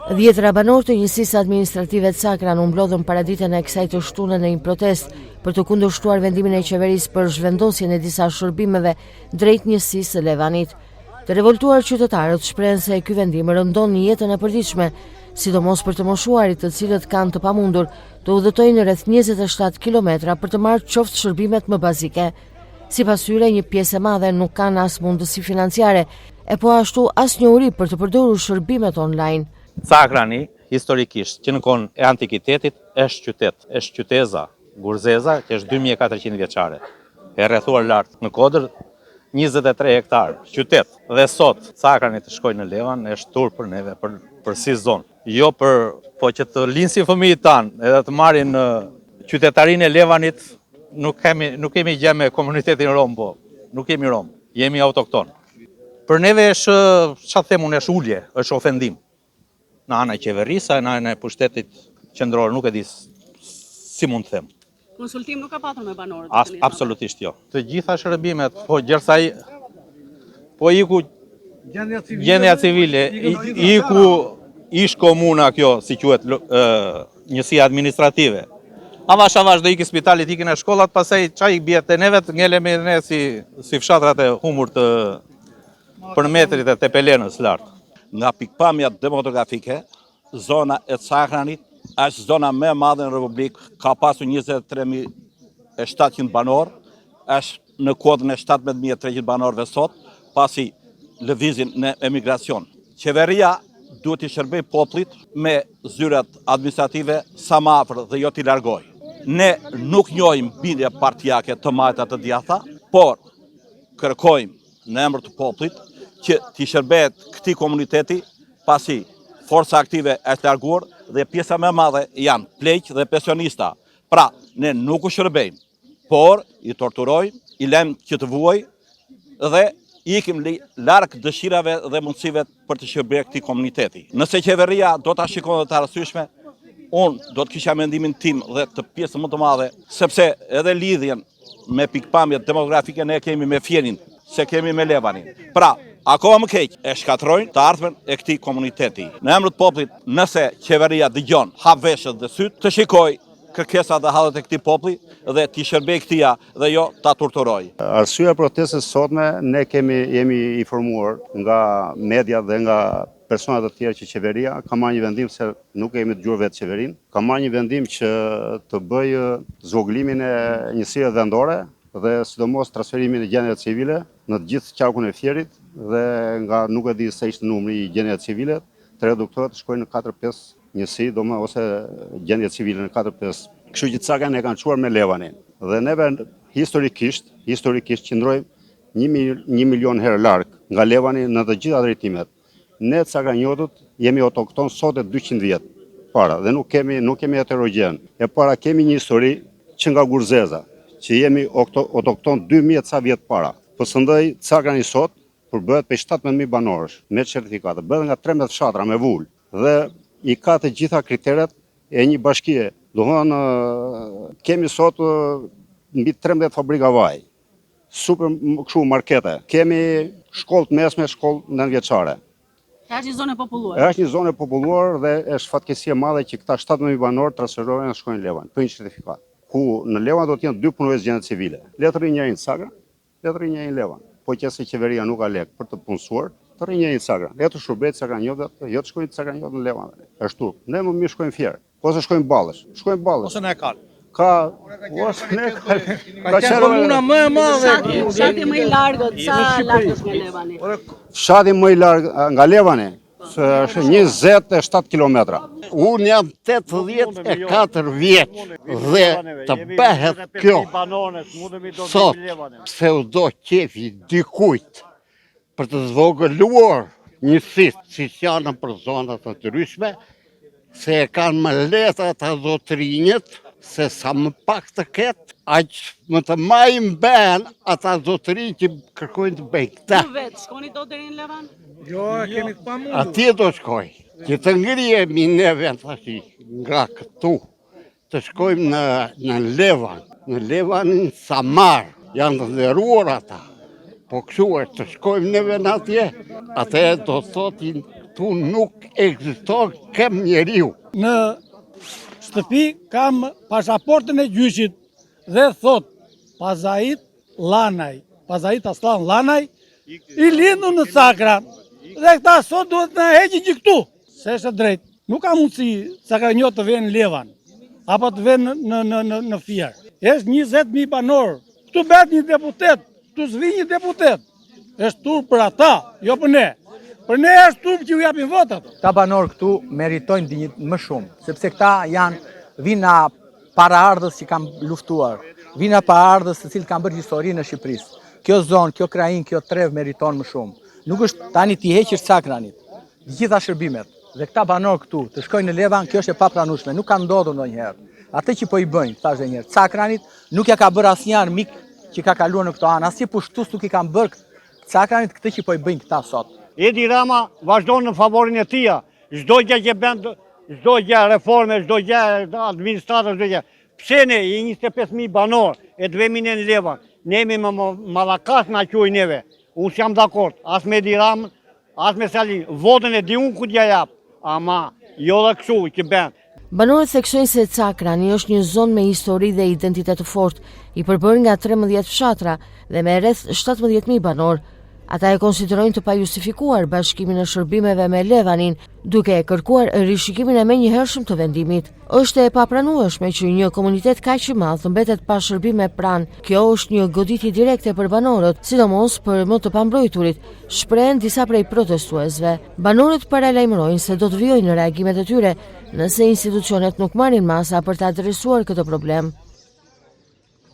10 banor të njësisë administrative të Sakran u mblodhën paraditën e kësaj të shtunën në një protestë për të kundërshtuar vendimin e qeverisë për zhvendosjen e disa shërbimeve drejt njësisë së Levanit. Të revoltuar qytetarët shprehen se ky vendim rëndon jetën e përditshme, sidomos për të moshuarit të cilët kanë të pamundur të udhëtojnë rreth 27 kilometra për të marrë qoftë shërbimet më bazike. Sipas tyre, një pjesë e madhe nuk kanë as mundësi financiare, e po ashtu as njohuri për të përdorur shërbimet online. Sakrani, historikisht, që në kohën e antikitetit, është qytet, është qyteza, Gurzeza, që është 2400 vjeçare. E rrethuar lart në Kodër, 23 hektar, qytet. Dhe sot, Sakrani të shkojnë në Levan, është tur për neve, për si zonë. Jo për, po që të linsin fëmijët tanë, edhe të marrin qytetarinë e Levanit, nuk kemi gjë me komunitetin rom, po, nuk kemi rom, jemi autokton. Për neve është, çfarë them unë, është ulje, është ofendim. Në anë e qeverisë, në anë e pushtetit qendror, nuk e di si mund të them. Konsultim nuk ka patur me banorët? Absolutisht jo. Të gjitha shërbimet, po gjersai, po iku gjendja civile, iku ish komuna kjo, si quhet njësia administrative. Avash do iki spitalit, ikin e shkollat, pasaj çaj bie te neve, ngelemi ne si fshatrat e humur të përmetrit e Tepelenës lart. Nga pikpamja demografike, zona e Sakranit është zona më e madhe në Republikë, ka pasur 23.700 banor, është në kodën e 17.300 banorëve sot, pasi lëvizjen në emigracion. Qeveria duhet të shërbej popullit me zyrat administrative sa më afër dhe jo t'i largoj. Ne nuk njohim bindje partijake të majta të djatha, por kërkojmë në emër të popullit që t'i shërbehet këtij komuniteti, pasi forca aktive është larguar dhe pjesa më e madhe janë pleq dhe pensionista. Pra, ne nuk u shërbejmë, por i torturojmë, i lëmë që të vuajë dhe ikim larg dëshirave dhe mundësive për të shërbyer këtij komuniteti. Nëse qeveria do ta shikonte të arsyeshme, unë do të kisha mendimin tim dhe të pjesë më të madhe, sepse edhe lidhjen me pikpamjet demografike ne kemi me Fjenin, se kemi me Levanin. Pra, akoma më keq e shkatrojnë të ardhmen e këtij komuniteti. Në emër të popullit, nëse qeveria dëgjon, hap veshët dhe syt, të shikoj kërkesat dhe hallet e këtij populli dhe t'i shërbej këtija dhe jo ta turturoj. Arsyeja e protestës sotme, ne jemi informuar nga media dhe nga personat të tjerë që qeveria ka marrë një vendim, se nuk kemi dëgjuar vetë qeverinë, ka marrë një vendim që të bëjë zvoglimin e njësisë vendore dhe sidomos transferimin e gjendjeve civile në të gjithë qarkun e Fierit, dhe nga nuk e di se ishte numri i gjendjeve civile, të reduktohet të shkojnë në 4-5 njësi, ose gjendje civile në 4-5. Kështu që Sakran e kanë çuar me Levanin. Dhe neve historikisht qëndrojmë 1 milion herë larg nga Levani në të gjitha drejtimet. Ne Sakranjotët jemi autokton sot e 200 vjet para dhe nuk kemi heterogjen. E para kemi një histori që nga Gurzeza, që jemi autokton 2000 ca vjet para. Përshëndaj Sakrani sot përbëhet për 17.000 banorësh me certifikate, bëhet nga 13 fshatra me vull dhe i ka të gjitha kriteret e një bashkie. Do thonë kemi sot mbi 13 fabrika vaj, super kështu markete, kemi shkollë të mesme, shkollë nënvjeçare. Është një zonë e populluar. Është një zonë e populluar dhe është fatkeqësi e madhe që këta 17.000 banorë transferohen dhe shkojnë në Levan për një certifikat. Ku në Levan do të jenë 2 punësues gjendje civile. Le të rrinë njëri në Sakran, le të rrinë njëri në Levan. Po qëse qeveria nuk ka lek për të punësuar, të rrinë njëri në Sakran. Le të shërbehet Sakranjotët, jo të shkojnë Sakranjotët në Levan. Ashtu, ne më mirë shkojnë Fier, ose shkojnë Ballësh. Shkojnë Ballësh. Ose në Kal. Ka komuna më e madhe. Fshati më i largët, sa larg është nga Levani? Fshati më i larg nga Levani është 27 kilometra. Unë jam 84 vjeç dhe të bëhet kjo sot, pse u do qefi dikujt për të zvogëluar njësisë si janë për zonat të ndryshme, se e kanë më lehtë ata zotrinjët, se sa më pak të ketë, aq më të majnë ben ata zotrinjë që kërkojnë të bëjnë këta. Ju vetë, shkoni do deri në Levan? Jo, kemi të pamundur. Atje do shkoj, që të ngrihemi neve nga këtu, të shkojmë në Levan, në Levanin Samar, janë të nderuar ata. Po kështu është, të shkojmë neve në atje, atje do thotin tu nuk ekziston kem njeriu. Në shtëpi kam pasaportën e gjyqit dhe thot Pazait Lanaj, Pazait Aslan Lanaj, i lindur në Cakran. Dhe këta sot duhet në heqin që këtu, se është drejt. Nuk ka mundësi Cakranjot të venë në Levan, apo të venë në Fierë. Është 20.000 banor, këtu bet një deputet, këtu zvi një deputet. Është tur për ata, jo për ne. Për ne është tur që ju japin votat. Ta banor këtu meritojnë më shumë, sepse këta janë vina paraardhës që kanë luftuar, vina paraardhës të cilë kanë bërë historinë në Shqipërisë. Kjo zonë, kjo krajinë, kjo trev meriton më shumë. Nuk është tani t'i heqësh Cakranit, gjitha shërbimet. Dhe këta banor këtu të shkojnë në Levan, kjo është e papranueshme, nuk ka ndodhur ndonjëherë. Atë që po i bëjnë, thash edhe një herë, Cakranit nuk ja ka bërë asnjë mik që ka kaluar në këto anë, asnjë pushtues nuk i kanë bërë Cakranit këtë që po i bëjnë këta sot. Edi Rama vazhdon në favorin e tia, çdo gjë që bën, çdo gjë reforme, çdo gjë administratë, çdo gjë. Pse ne i 25.000 banor e të vemi në Levan, ne jemi më mallakas na quaj neve. Unë jam dakord, as me Edi Ramën, as me Salin, votën e di unë ku t'ja jap, ama jo dhe kështu që bën. Banorët theksojnë se Cakrani është një zonë me histori dhe identitet të fortë, i përbërë nga 13 fshatra dhe me rreth 17.000 banor. Ata e konsiderojnë të pajustifikuar bashkimin e shërbimeve me Levanin, duke e kërkuar rishikimin e menjëhershëm të vendimit. Është e papranueshme që një komunitet kaq i madh të mbetet pa shërbime pranë. Kjo është një goditje direkte për banorët, sidomos për më të pambrojturit, shprehen disa prej protestuesve. Banorët paralajmërojnë se do të vijojnë në reagimet e tyre nëse institucionet nuk marrin masa për të adresuar këtë problem.